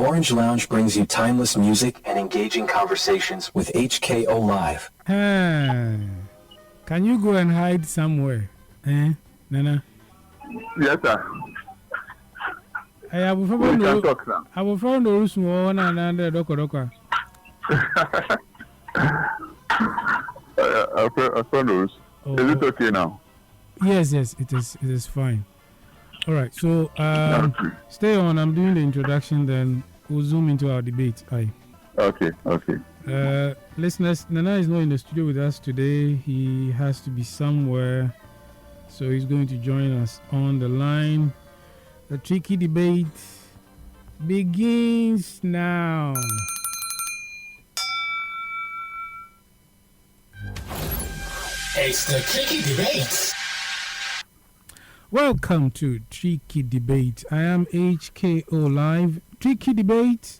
Orange Lounge brings you timeless music and engaging conversations with HKO Live. Can you go and hide somewhere? Nana? Yes, sir. I have found the one another doka. I found those. Is it okay now? Yes, it is fine. All right, so stay on. I'm doing the introduction, then we'll zoom into our debate. Okay. Listeners, Nana is not in the studio with us today. He has to be somewhere, so he's going to join us on the line. The tricky debate begins now. It's the tricky debate. Welcome to Tricky Debate. I am HKO Live. Tricky Debate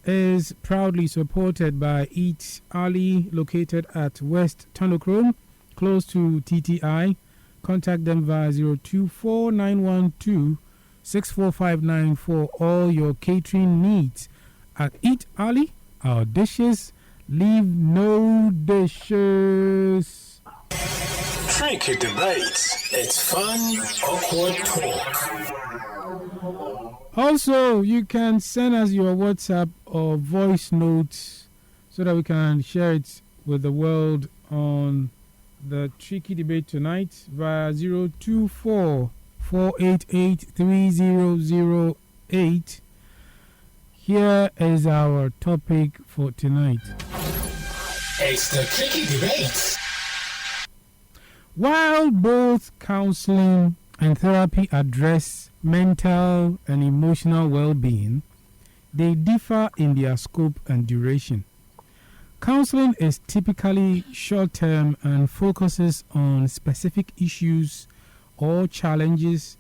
is proudly supported by E30, located at West Tanochrome, close to TTI. Contact them via 024-912-64594 for all your catering needs. At E30, our dishes leave no dishes. Tricky Debate. It's fun, awkward talk. Also, you can send us your WhatsApp or voice notes so that we can share it with the world on the Tricky Debate tonight via 024-488-3008. Here is our topic for tonight. It's the Tricky Debate. While both counseling and therapy address mental and emotional well-being, they differ in their scope and duration. Counseling is typically short-term and focuses on specific issues or challenges,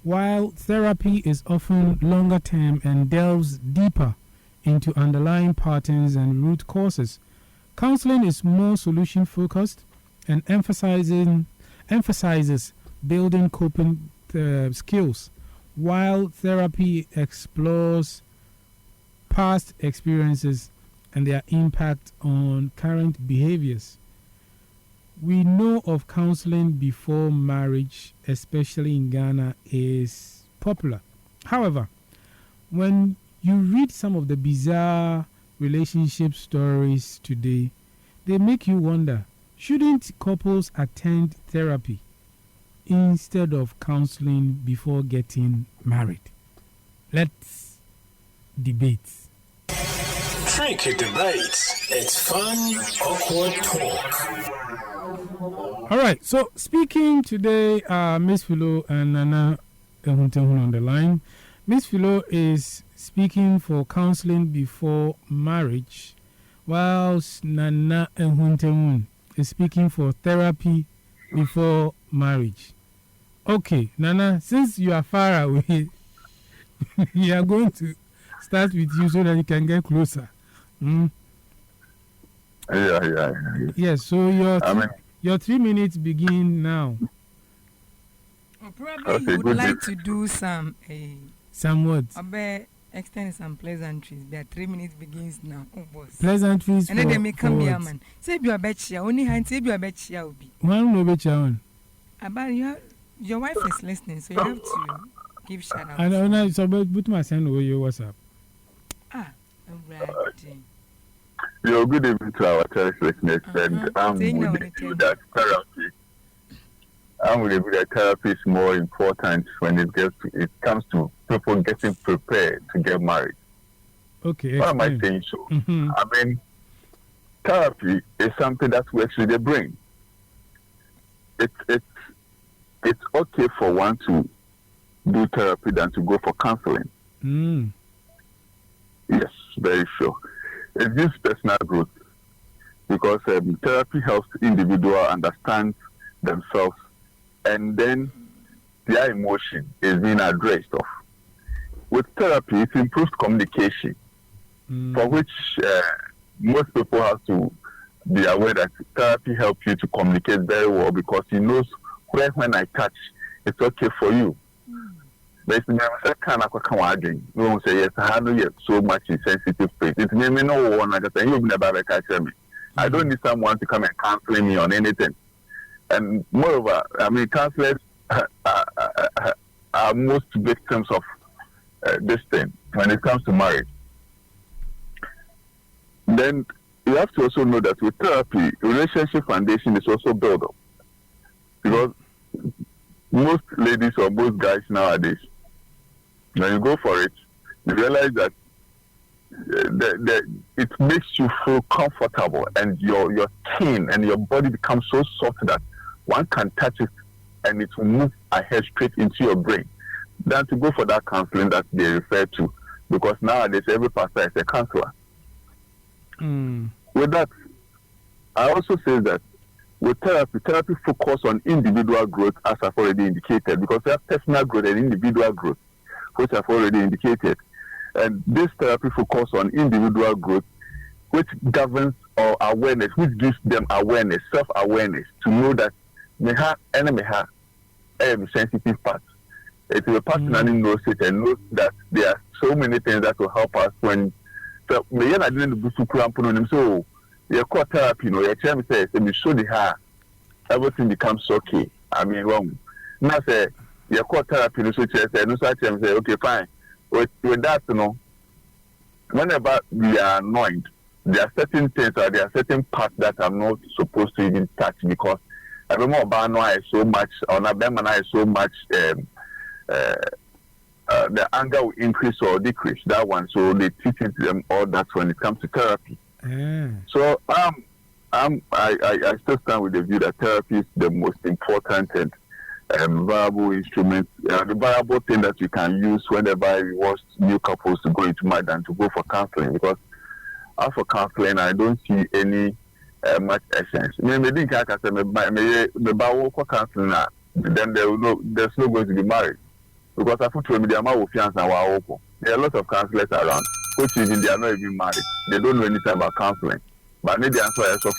while therapy is often longer-term and delves deeper into underlying patterns and root causes. Counseling is more solution-focused and emphasizes building coping skills, while therapy explores past experiences and their impact on current behaviors. We know of counseling before marriage, especially in Ghana, is popular. However, when you read some of the bizarre relationship stories today, they make you wonder, shouldn't couples attend therapy instead of counseling before getting married? Let's debate. Tricky Debate. It's fun, awkward talk. All right, so speaking today, Miss Philo and Nana Ehuntenhun on the line. Miss Philo is speaking for counseling before marriage, whilst Nana Ehuntenhun is speaking for therapy before marriage. Okay, Nana, since you are far away, we are going to start with you so that you can get closer. Yeah. Yes, so your 3 minutes begin now. Probably you would like to do some words. Extend some pleasantries. Their 3 minutes begins now. Oh, boss. Pleasantries. And then they may come here, man. Say you are betcha. Only hand say you are betcha. One no betcha one. About your wife is listening, so you have to give shout out. I know. Now it's about put my son over your WhatsApp. Alright. You're good evening to our church listeners, and I'm with you that therapy. I'm with you that therapy is more important when it comes to people getting prepared to get married. Okay. Why am I saying so? I mean, therapy is something that works with the brain. It's okay for one to do therapy than to go for counseling. Yes, very sure. It gives personal growth because therapy helps individual understand themselves, and then their emotion is being addressed of. With therapy, it improves communication, for which most people have to be aware that therapy helps you to communicate very well because he knows when I touch, it's okay for you. Basically, I can't imagine. No say yes, I know yet so much sensitive space. It's me no one like I say, you've never catch me. I don't need someone to come and counsel me on anything. And moreover, I mean, counselors are most victims of this thing when it comes to marriage. Then you have to also know that with therapy, relationship foundation is also built up. Because most ladies or most guys nowadays, when you go for it, you realize that it makes you feel comfortable and your skin and your body becomes so soft that one can touch it and it will move ahead straight into your brain than to go for that counseling that they refer to, because nowadays every pastor is a counselor. With that, I also say that with therapy focus on individual growth, as I've already indicated, because we have personal growth and individual growth, which I've already indicated. And this therapy focus on individual growth, which governs or awareness, which gives them awareness, self-awareness, to know that meha a sensitive part. It is a personally knows it and knows that there are so many things that will help us when. So, me I didn't do so your core therapy, your chairman says, and you show the hair, everything becomes okay. I mean, wrong. Now say your core therapy, no such as no such say, okay, fine. With that, whenever we are annoyed, there are certain things or there are certain parts that I'm not supposed to even touch, because I don't know about is so much, or Nabemana is so much, the anger will increase or decrease, that one. So they teach it to them all that when it comes to therapy. So I still stand with the view that therapy is the most important and viable instrument, the viable thing that you can use whenever you want new couples to go into marriage and to go for counseling. Because after counseling, I don't see any much essence. Maybe counseling, then there's no going to be married. Because I put media with fiance and wow, there are a lot of counselors around, which even they are not even married. They don't know anything about counseling. But maybe answer is so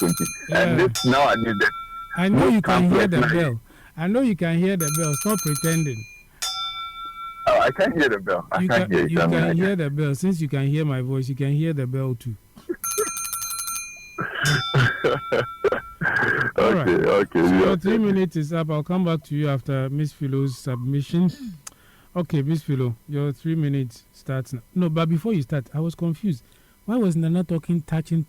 And this now I need that. I know you can hear the bell. I know you can hear the bell. Stop pretending. Oh, I can't hear the bell. I can't hear it. You can hear the bell. Since you can hear my voice, you can hear the bell too. Okay. So your 3 minutes is up. I'll come back to you after Miss Philo's submission. Okay, Miss Philo, your 3 minutes starts now. No, but before you start, I was confused. Why was Nana talking, touching?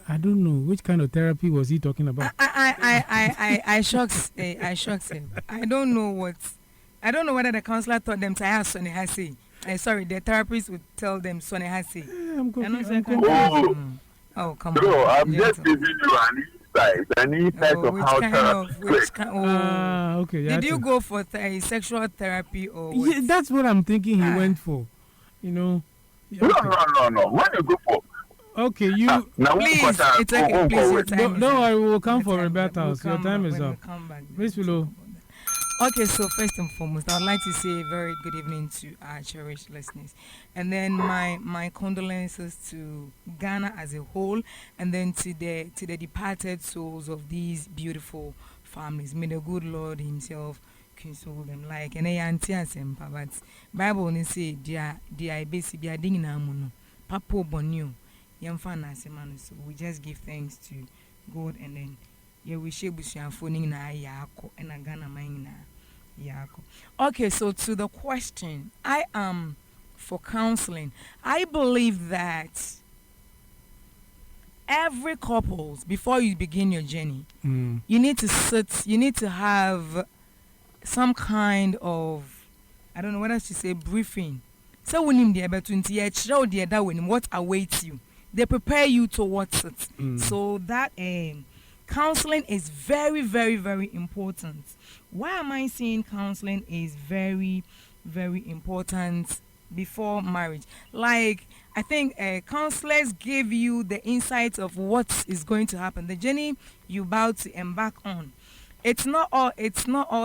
I don't know. Which kind of therapy was he talking about? I shocks him. I don't know whether the counselor taught them to ask Sonny Hasi. Sorry, the therapist would tell them Sonny Hasi. I'm confused. Oh, come on. No, I'm gentle. just giving you an insight of how therapy works. Okay. Did you go for sexual therapy or what? Yeah, that's what I'm thinking he went for. You know. No. When you go for. Okay, you. Please, it's okay. Please, your time. No, I will come for rebuttals. Your time is up. Miss Philo. Okay, so first and foremost, I would like to say a very good evening to our cherished listeners. And then my condolences to Ghana as a whole, and then to the departed souls of these beautiful families. May the good Lord himself console them. Like and auntie and but Bible only say dia basi bia ding na amuno. Papo bonio. Yamfa na semana. So we just give thanks to God, and then we share busuafo na yako and Ghana mine na yako. Okay, so to the question, I am for counseling. I believe that every couples, before you begin your journey, you need to sit, you need to have some kind of, I don't know what else to say, briefing. So when him there about 20 years, what awaits you. They prepare you towards it. So that counseling is very, very, very important. Why am I saying counseling is very, very important before marriage? Like, I think counselors give you the insight of what is going to happen, the journey you're about to embark on. It's not all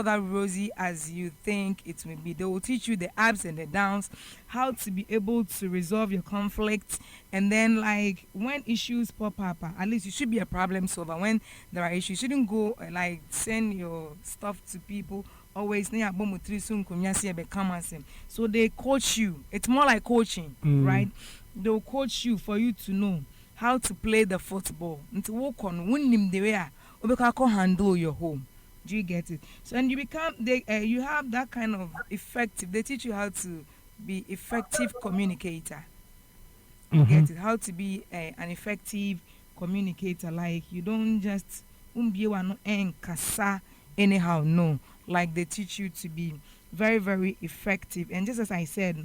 that rosy as you think it will be. They will teach you the ups and the downs, how to be able to resolve your conflict, and then like when issues pop up, at least you should be a problem solver. When there are issues, you shouldn't go like send your stuff to people always near bomu three soon kunyasi become as him. So they coach you. It's more like coaching, right? They'll coach you for you to know how to play the football. And to work on winning the way or handle your home. Do you get it? So and you become you have that kind of effective. They teach you how to be effective communicator. You get it? How to be an effective communicator. Like you don't just anyhow. No, like they teach you to be very, very effective. And just as I said,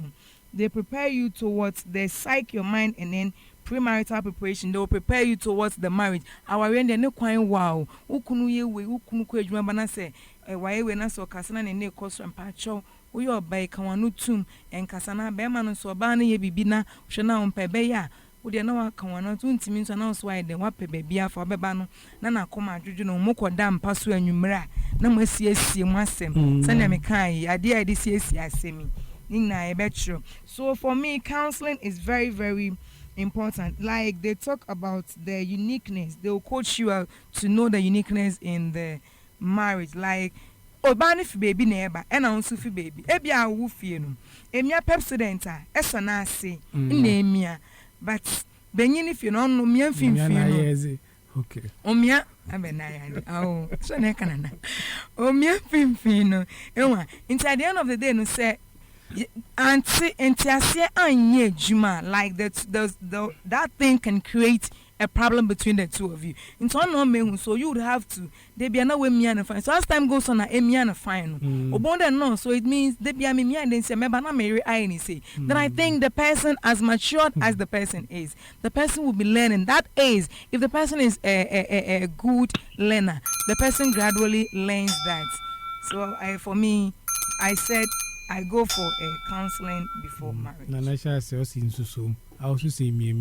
they prepare you towards, they psych your mind, and then premarital preparation, they will prepare you towards the marriage. Our end, no quite wow. Ukunu ye we ukunu kwe juma bana se why we na so kasana ne cost and pacho. We are by Kawanu tum and Kasana Beman so bani ye bibina, shana on pebeya. Would you know Kawana to means announce why the wape baby for Bebano, Nana Coma, Jujuno, Moko dam, Pasu and Numera, no more CSC, Massem, Sanamikai, idea this CSC, semi. Nina, I bet you. So for me, counseling is very, very important. Like they talk about the uniqueness, they will coach you to know the uniqueness in the marriage. Like, Obani fi baby neighbor, and also fi baby. Ebia wufienu. Emia pepsodenta, esanase, nemia. But benyin if you know no mia fin. Okay. Omia abenayani. Oh, so ne kanana. Omia fin. Ewa, until the end of the day no say anti anye juma, like that thing can create a problem between the two of you. In turn, so you would have to. They be another way me and fine. So as time goes on, me and fine. Obonda no. So it means they be me and then say me bana marry I ni say. Then I think the person, as matured as the person is, the person will be learning. That is, if the person is a good learner, the person gradually learns that. So for me, I said I go for a counseling before marriage. Nanasha says in Susum. I also say me.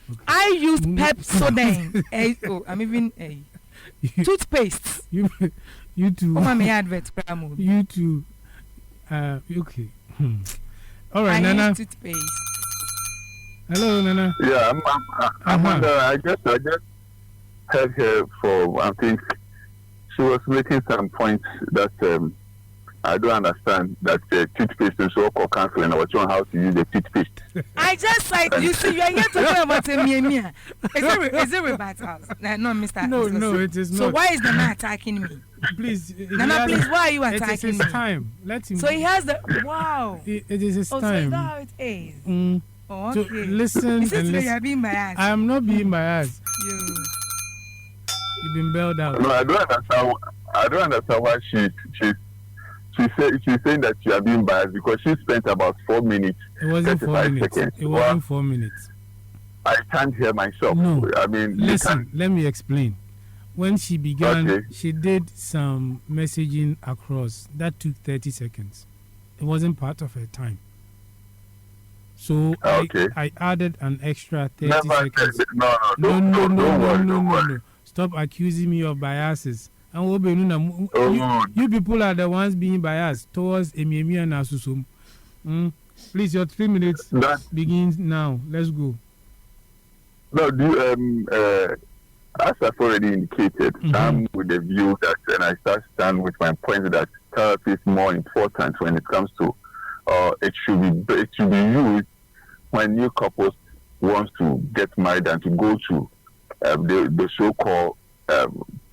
Okay. I use Pepsodent. I'm even toothpaste. You too. Oh, my advert. You too. Okay. All right, I Nana. use toothpaste. Hello, Nana. Yeah, I'm wonder. I just heard her for. I think she was making some points that I don't understand. That toothpaste is so called counseling. I was showing how to use the toothpaste. I just like you see you are here talking about me. Is it rebuttal? No, Mr. No, it is not. So why is the man attacking me? Please, Nana, please, why are you attacking me? It is his time. Let him. So he has the wow. It is his time. So is that how it is? Oh, okay. So listen and listen. You are being biased. I am not being biased. You've been bailed out. No, I don't understand why she's saying that you are being biased because she spent about 4 minutes. It wasn't 4 minutes. Seconds. It wasn't 4 minutes. I can't hear myself. No. I mean, listen, let me explain. When she began, okay, she did some messaging across. That took 30 seconds. It wasn't part of her time. So okay, I added an extra 30 Never seconds. No. Stop accusing me of biases. And you people are the ones being biased towards Emiemi and Asusum. Please, your 3 minutes begins now. Let's go. No, as I've already indicated, I'm with the view that, and I stand with my point that therapy is more important when it comes to, it should be used when new couples want to get married and to go to the so-called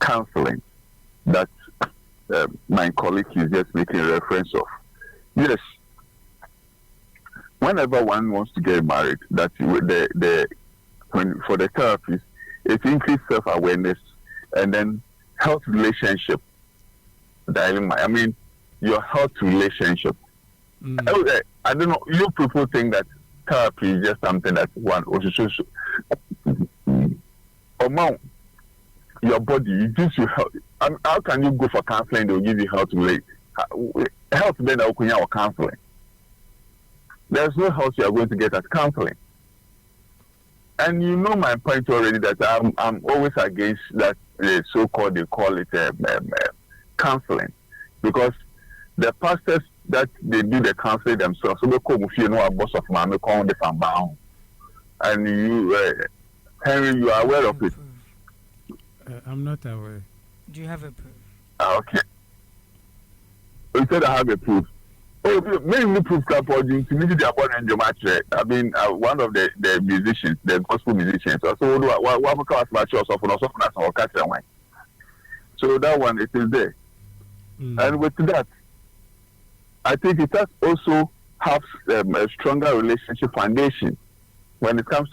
counseling that my colleague is just making a reference of. Yes, whenever one wants to get married, that for the therapist, it increases self-awareness and then health relationship. I mean, your health relationship. I don't know. You people think that therapy is just something that one or among your body, it gives you health. How can you go for counseling? They'll give you health related health. Then they'll or counseling. There's no health you are going to get at counseling. And you know my point already that I'm always against that so-called, they call it counseling, because the pastors that they do the counseling themselves, so they come if you know a boss of man, they call the fan bound. And you, Henry, you are aware of it. I'm not aware. Do you have a proof? Okay. instead I have a proof. Oh, maybe proof clapping to me the abundant in your match. I mean, one of the musicians, the gospel musicians. Also, what class match also for us or catch wine. So that one it is there. And with that, I think it has also have a stronger relationship foundation. When it has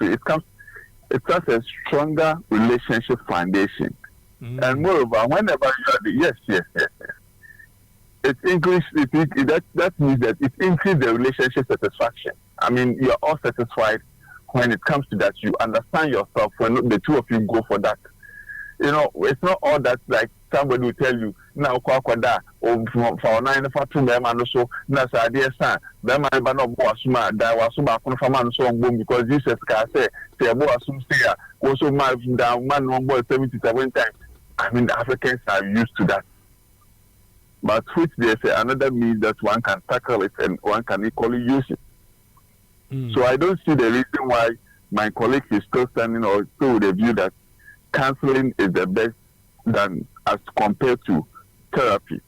a stronger relationship foundation. And moreover, whenever you are yes. It increases that means that it increases the relationship satisfaction. I mean, you're all satisfied when it comes to that. You understand yourself when the two of you go for that. You know, it's not all that like somebody will tell you now kwakwada or for 9 for 2 man so na sa dear son be man ba no bo asuma da waso ba kono fama so ngom because Jesus can say bo asum say also man da man no bo 77 times. I mean, the Africans are used to that. But which there's another means that one can tackle it and one can equally use it. So I don't see the reason why my colleague is still standing or still with the view that counseling is the best than as compared to therapy.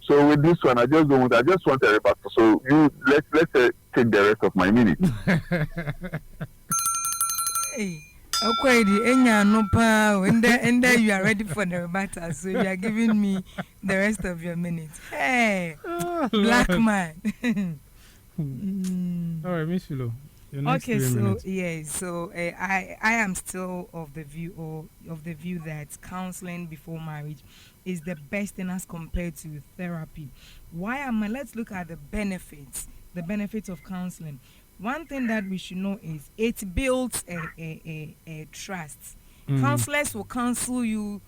So with this one, I just want a rebuttal. So let's take the rest of my minute. Hey. Okay, the Enya no pa, and then you are ready for the rebuttal, so you are giving me the rest of your minutes. Hey, black man. All right, Miss Philo. Okay, so I am still of the view that counseling before marriage is the best thing as compared to therapy. Why am I? Let's look at the benefits of counseling. One thing that we should know is it builds a trust. Counselors will counsel you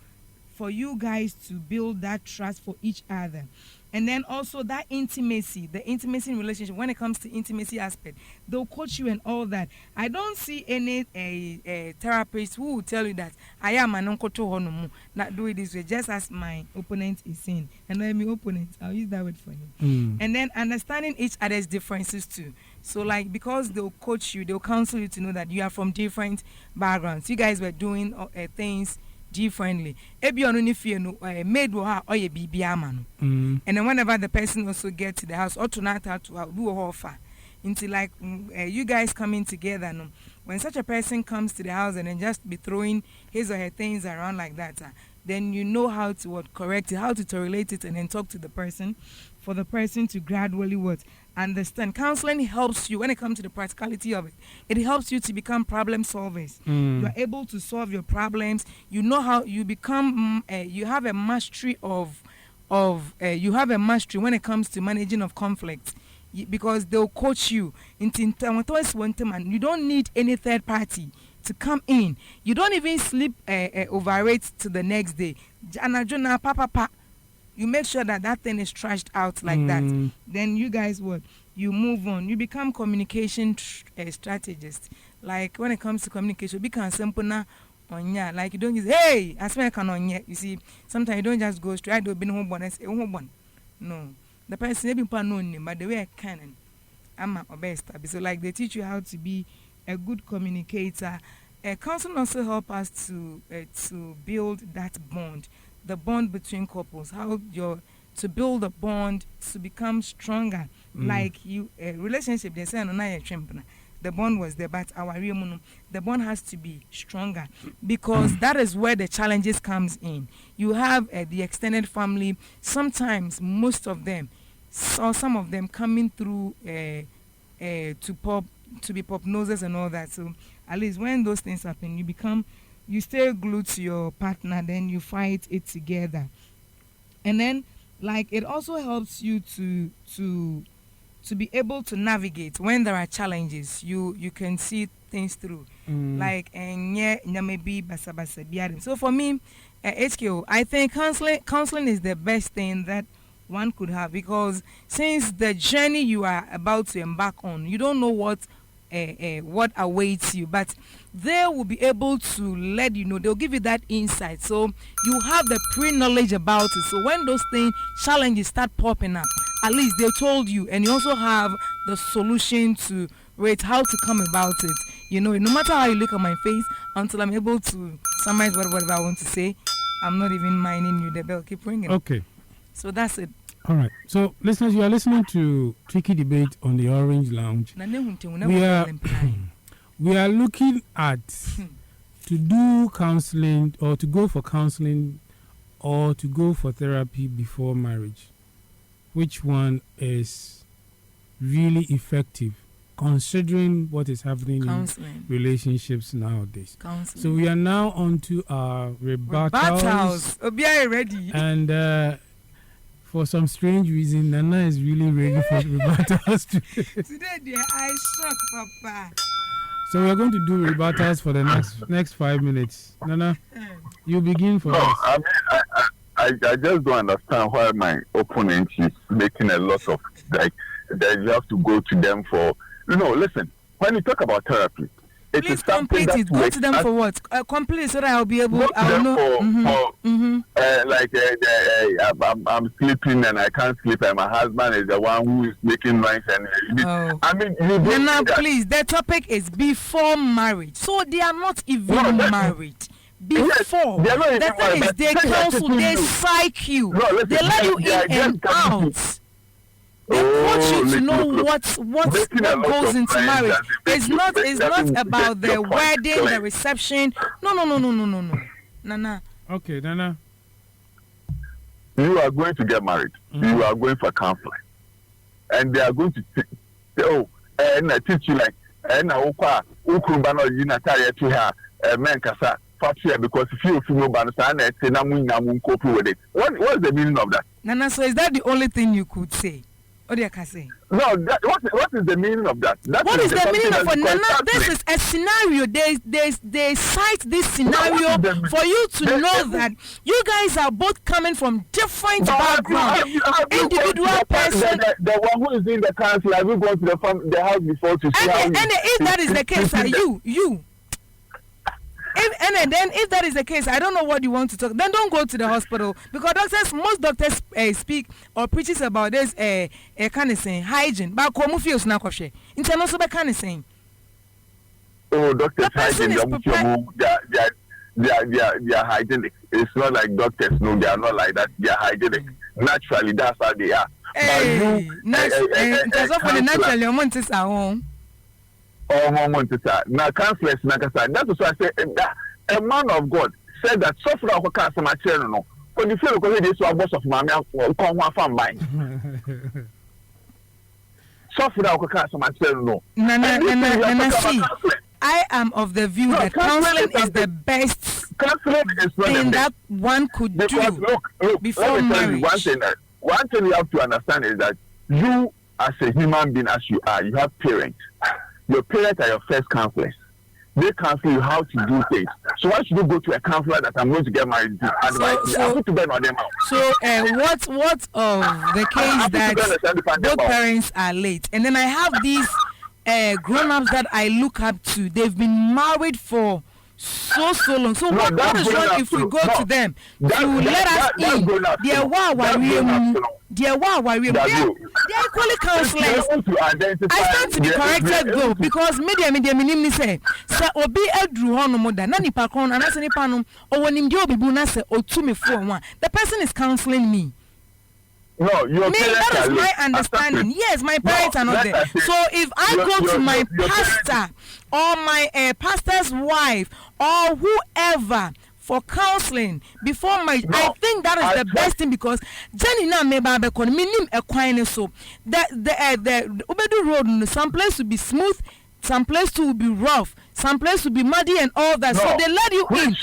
for you guys to build that trust for each other. And then also that intimacy, the intimacy in relationship, when it comes to intimacy aspect, they'll coach you and all that. I don't see any therapist who will tell you that I am an uncle to honomu, not do it this way, just as my opponent is saying. And let me opponent, I'll use that word for him. And then understanding each other's differences too. So like, because they'll coach you, they'll counsel you to know that you are from different backgrounds. You guys were doing things differently. And then whenever the person also gets to the house, or to not have to do a offer into like you guys coming together. No, when such a person comes to the house and then just be throwing his or her things around like that, then you know how to correct it, how to relate it, and then talk to the person for the person to gradually understand. Counseling helps you when it comes to the practicality of it. It helps you to become problem solvers. You are able to solve your problems. You know how you become. You have a mastery you have a mastery when it comes to managing of conflict, because they'll coach you into. You don't need any third party to come in. You don't even sleep over it to the next day. You make sure that thing is trashed out like that. Then you guys you move on. You become communication strategists. Like when it comes to communication, become simple now. Like you don't use hey, I swear I can on yet. You see, sometimes you don't just go straight to be home and say home one. No, the person maybe known, but the way I can, I'm a best. So like they teach you how to be a good communicator. Counseling also help us to build that bond. The bond between couples, how to build a bond to become stronger. Like you, a relationship, they say, the bond was there, but the bond has to be stronger, because that is where the challenges comes in. You have the extended family, sometimes most of them, or some of them coming through to be pop noses and all that. So at least when those things happen, you stay glued to your partner, then you fight it together. And then like it also helps you to be able to navigate when there are challenges. You can see things through. Like maybe basa. So for me, HKO, I think counseling is the best thing that one could have, because since the journey you are about to embark on, you don't know what awaits you, but they will be able to let you know. They'll give you that insight, so you have the pre-knowledge about it. So when those challenges start popping up, at least they told you, and you also have the solution to how to come about it. You know, no matter how you look at my face, until I'm able to summarize whatever I want to say, I'm not even minding you. The bell keep ringing. Okay. So that's it. All right. So, listeners, you are listening to Tricky Debate on the Orange Lounge. We are looking at to do counseling or to go for counseling or to go for therapy before marriage. Which one is really effective considering what is happening in relationships nowadays? Counseling. So we are now on to our rebuttals. Ready. And for some strange reason, Nana is really ready for rebuttals Today, dear, I shock, Papa. So we are going to do rebuttals for the next 5 minutes. Nana, you begin for us. I just don't understand why my opponent is making a lot of that you have to go to them for. Listen. When you talk about therapy, please complete it. Go to them for what? Complete so that I'll be able. I'll know. I'm sleeping and I can't sleep, and my husband is the one who is making noise. And I mean, now please. The topic is before marriage, so they are not even married. Before the thing is, they counsel, they psych you, they let you in and out. They want you to know what goes into marriage. It's not about the wedding, the reception. No. Nana. Okay, Nana. You are going to get married. You are going for counseling, and they are going to say, and I teach you like, and I ukrubano yinataya to her men kasa fatia because if you feel banasa and say namun copy with it. What's the meaning of that? Nana, so is that the only thing you could say? What can say? No, what is the meaning of that? What is the meaning of it? Nana, this is a scenario. They cite this scenario for you to know that you guys are both coming from different backgrounds. Individual person. The one who is in the council, have you gone to the house before to see how? And if that is the case, you. If that is the case, I don't know what you want to talk. Then don't go to the hospital because most doctors speak or preaches about this kind of saying hygiene. But komu feels na koshe. Internal so be kind of saying. Oh, doctors hygiene. They are hygienic. It's not like doctors. No, they are not like that. They are hygienic. Naturally, that's how they are. Naturally, your months is at home. Now, counselors, that's what I say. A man of God said that suffer of cancer, my children. No, when you feel because this was boss of Mamma, come one from mine. Suffer of cancer, my children. No, I am of the view that counseling is the best thing that one could do before marriage. One thing you have to understand is that you, as a human being, as you are, you have parents. Your parents are your first counselors. They counsel you how to do things. So why should you go to a counselor that I'm going to get married to? I put to bed on them out. So what of the case that both parents are late, and then I have these grown-ups that I look up to. They've been married for so long. So what is wrong if we go to them to let us in? They are equally counselors. I stand to be corrected though because media me say obi edru hono mo da na nipa kon anase nipa no owonim de obi bu na say otu me for one. The person is counseling me. No, that is my understanding. Yes, my parents are not there. So if I go to my pastor or my pastor's wife or whoever for counseling before my, I think that is the best thing because Jenny na me ba be kon minim ekwan so the Ubedu road some place to be smooth, some place to be rough, some place to be muddy and all that. So they let you in.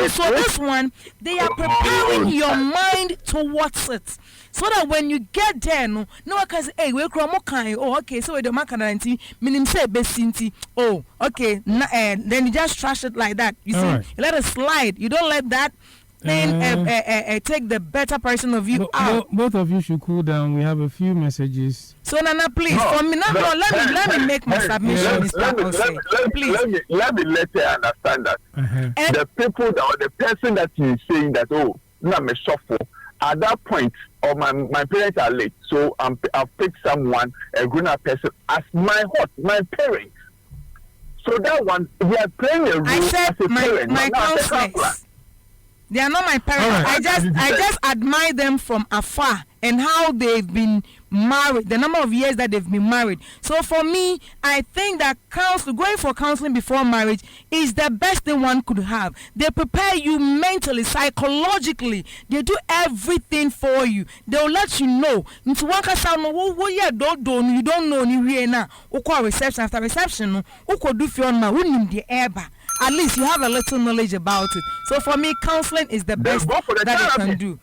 So this one, they are preparing your mind towards it. So that when you get there, no one can say, hey, we're kind. Oh, okay, so the makananti, minim say besinti. Oh, okay, then you just trash it like that. You see, you let it slide. You don't let that thing take the better person of you out. Both of you should cool down. We have a few messages. So Nana, please, for me, let me make my submission. Please, let me let you understand that the people or the person that is saying that I'm a shuffle. At that point, or my parents are late, so I've picked someone, a grown-up person, as my parents. So that one, we are playing a role as a parent. My counselors. They are not my parents. Right. I just admire them from afar and how they've been married, the number of years that they've been married. So for me, I think that going for counseling before marriage is the best thing one could have. They prepare you mentally, psychologically. They do everything for you. They'll let you know. Into one case, you don't know ni now. Reception after reception, do the at least you have a little knowledge about it. So for me, counseling is the best that you can do.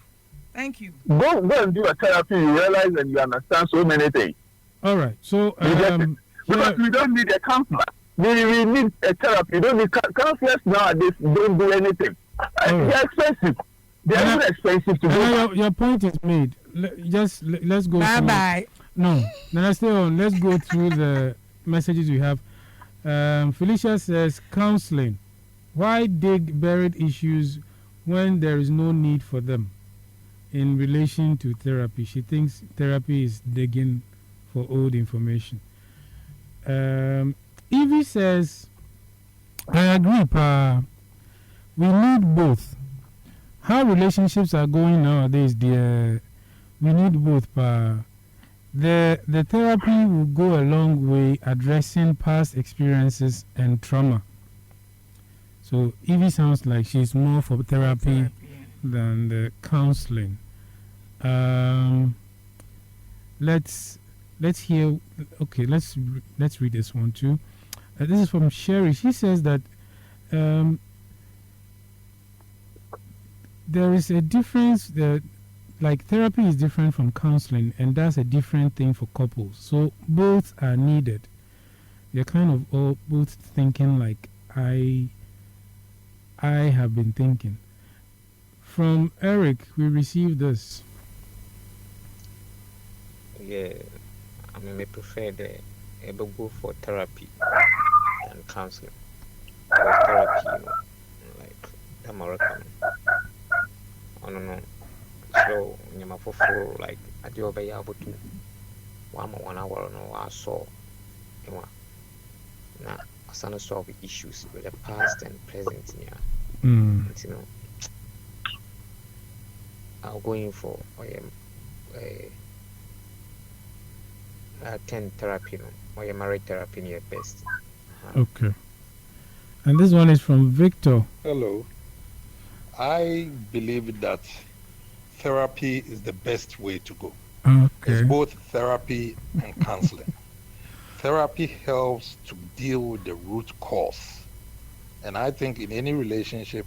Thank you. Go and do a therapy. You realize and you understand so many things. All right. So because we don't need a counselor. We need a therapy. We don't need counselors nowadays. Don't do anything. They're expensive. They're very expensive to do. Your point is made. Let's go. Bye bye. No, stay on. Let's go through the messages we have. Felicia says counseling. Why dig buried issues when there is no need for them? In relation to therapy, she thinks therapy is digging for old information. Evie says, I agree, Pa. We need both. How relationships are going nowadays, dear, we need both, Pa. The therapy will go a long way addressing past experiences and trauma. So Evie sounds like she's more for therapy than the counseling. Let's hear. Okay, let's read this one too. This is from Sherry. She says that there is a difference. That like therapy is different from counseling, and that's a different thing for couples. So both are needed. They're kind of all both thinking like I have been thinking. From Eric, we received this. Yeah, I mean, I prefer go for therapy and counseling. Because therapy, like the American. I don't know. So, like, I do be able to 1 hour no I saw. Now, I start solve issues with the past and present. You know, I'll go in for attend therapy or marriage therapy near best. Okay. And this one is from Victor. Hello. I believe that therapy is the best way to go. Okay. It's both therapy and counseling. Therapy helps to deal with the root cause. And I think in any relationship,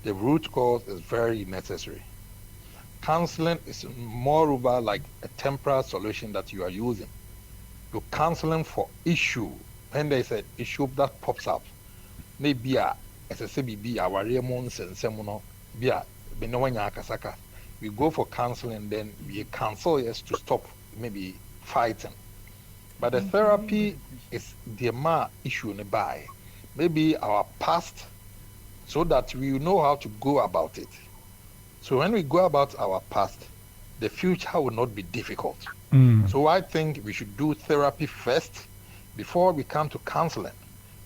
the root cause is very necessary. Counseling is moreover like a temporary solution that you are using. You're counseling for issue. When there's an issue that pops up, maybe as a CBB, our remons and semono, we go for counseling, then we counsel us to stop maybe fighting. But the therapy is the issue nearby. Maybe our past, so that we know how to go about it. So when we go about our past, the future will not be difficult. So I think we should do therapy first before we come to counseling.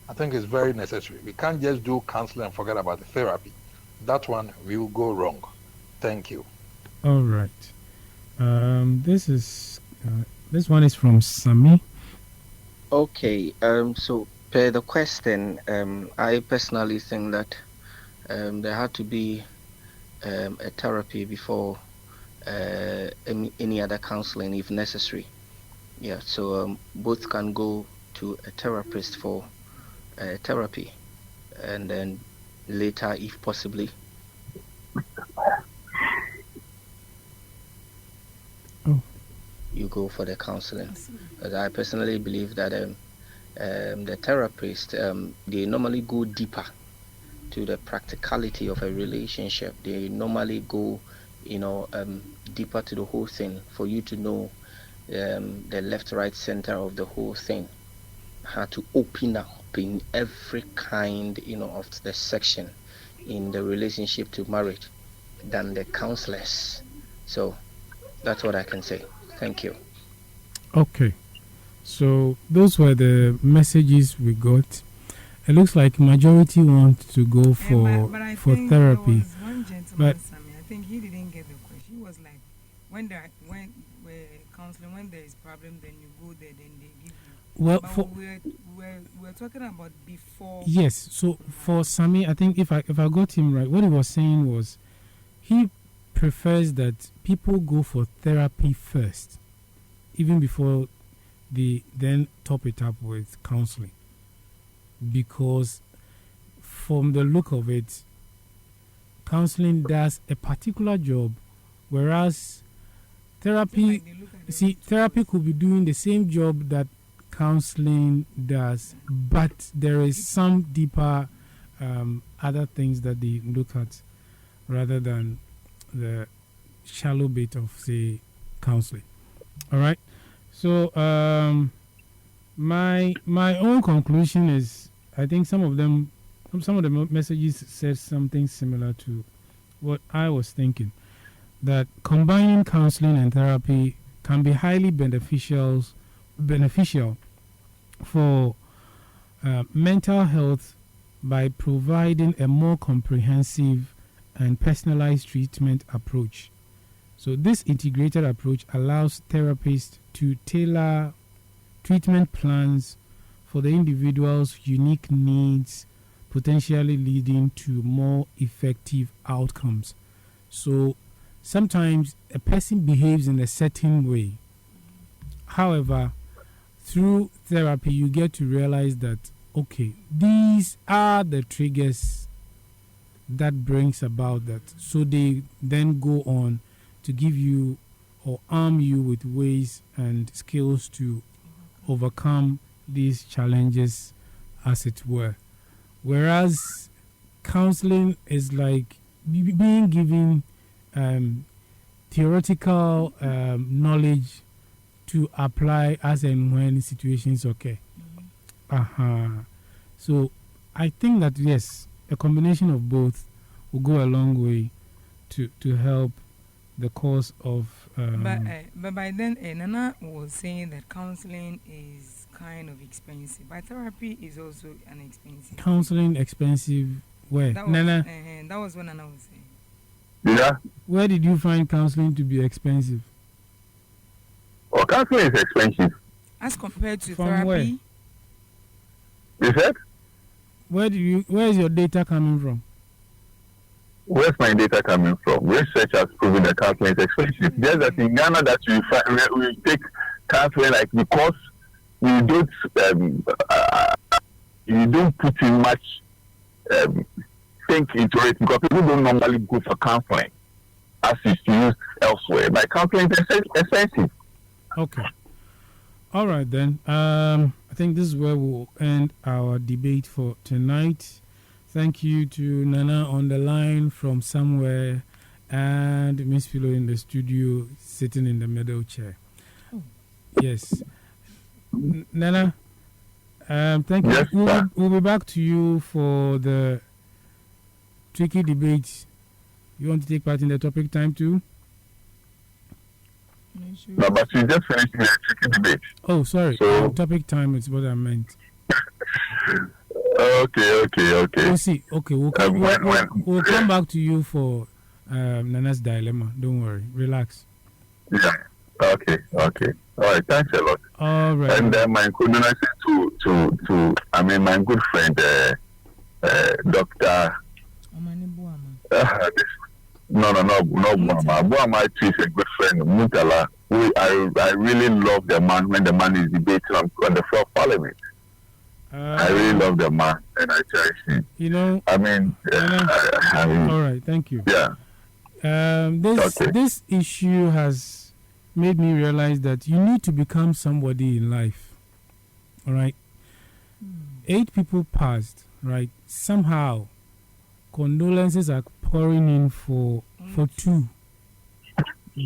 I think it's very necessary. We can't just do counseling and forget about the therapy. That one will go wrong. Thank you. All right. This one is from Sami. Okay. So per the question, I personally think that there had to be a therapy before any other counseling if necessary. Yeah, so both can go to a therapist for therapy, and then later, if possibly. You go for the counseling. Because I personally believe that the therapist, they normally go deeper to the practicality of a relationship. They normally go, deeper to the whole thing for you to know the left, right, center of the whole thing. How to open up in every kind, of the section in the relationship to marriage than the counselors. So that's what I can say. Thank you. Okay. So those were the messages we got. It looks like majority want to go for therapy. There was one But Sammy, I think he didn't get the question. He was like, when we're counseling, when there is problem, then you go there, then they give you. well, But for we're talking about before. yes, so for Sami, I think if I got him right, what he was saying was he prefers that people go for therapy first, even before they then top it up with counseling, because from the look of it, counseling does a particular job, whereas therapy, Like they look at the see, root therapy cause. could be doing the same job that counseling does, but there is some deeper other things that they look at rather than the shallow bit of, say, counseling. All right. So my own conclusion is, I think some of the messages said something similar to what I was thinking, that combining counseling and therapy can be highly beneficial for mental health by providing a more comprehensive and personalized treatment approach. So this integrated approach allows therapists to tailor treatment plans for the individual's unique needs, potentially leading to more effective outcomes. So sometimes a person behaves in a certain way. However, through therapy, you get to realize that, okay, these are the triggers that brings about that. So they then go on to give you or arm you with ways and skills to overcome these challenges, as it were. Whereas counseling is like being given theoretical knowledge to apply as and when situations occur. So I think that yes, a combination of both will go a long way to help the cause of. But by then, Nana was saying that counseling is kind of expensive, but therapy is also an expensive. Counseling expensive. Where? That was, Nana? That was what Nana was saying. Yeah. Where did you find counseling to be expensive? Well, counseling is expensive. As compared to From therapy. where? You said? Where is your data coming from? Where's my data coming from? Research has proven that counseling is expensive. There's that in Ghana that we take counseling like because we don't you don't put in much think into it, because people don't normally go for counseling as it's used elsewhere. But counseling is expensive. Okay. All right then. I think this is where we'll end our debate for tonight. Thank you to Nana on the line from somewhere and Miss Philo in the studio sitting in the middle chair. Yes. Nana, thank you. Yes, We'll be back to you for the tricky debate. You want to take part in the topic time too? No, but we just finished the tricky debate. Oh, sorry. So- Topic time is what I meant. Okay. We'll see. Okay, we'll come, we'll come yeah. back to you for Nana's dilemma. Don't worry. Relax. Yeah. Okay. All right. Thanks a lot. All right. And my condolences to my good friend, Doctor. No, Buama. Buama is a good friend, Mutala. I really love the man when the man is debating on the floor of Parliament. I really love the man and I cherish him. You know. I mean, all right. Thank you. Yeah. This issue has made me realize that you need to become somebody in life. All right. 8 people passed. Right. Somehow, condolences are pouring in for 2,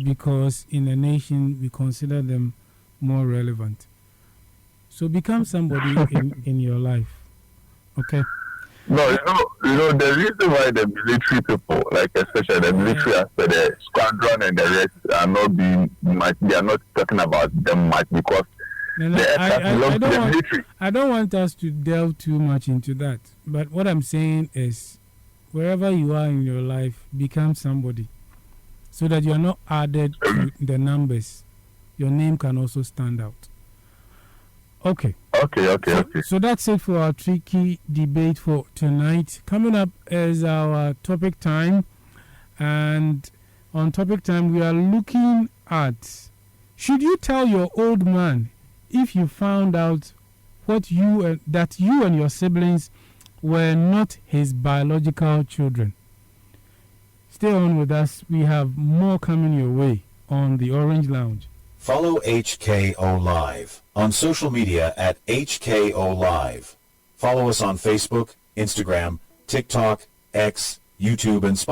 because in a nation we consider them more relevant. So become somebody in your life. Okay. No, you know the reason why the military people, like especially the military aspect, the squadron and the rest are not being much. They are not talking about them much because I don't want us to delve too much into that. But what I'm saying is, wherever you are in your life, become somebody, so that you are not added to the numbers. Your name can also stand out. Okay. Okay. So that's it for our tricky debate for tonight. Coming up is our topic time. And on topic time, we are looking at, should you tell your old man if you found out that you and your siblings were not his biological children? Stay on with us. We have more coming your way on the Orange Lounge. Follow HKO Live on social media at HKO Live. Follow us on Facebook, Instagram, TikTok, X, YouTube, and Spotify.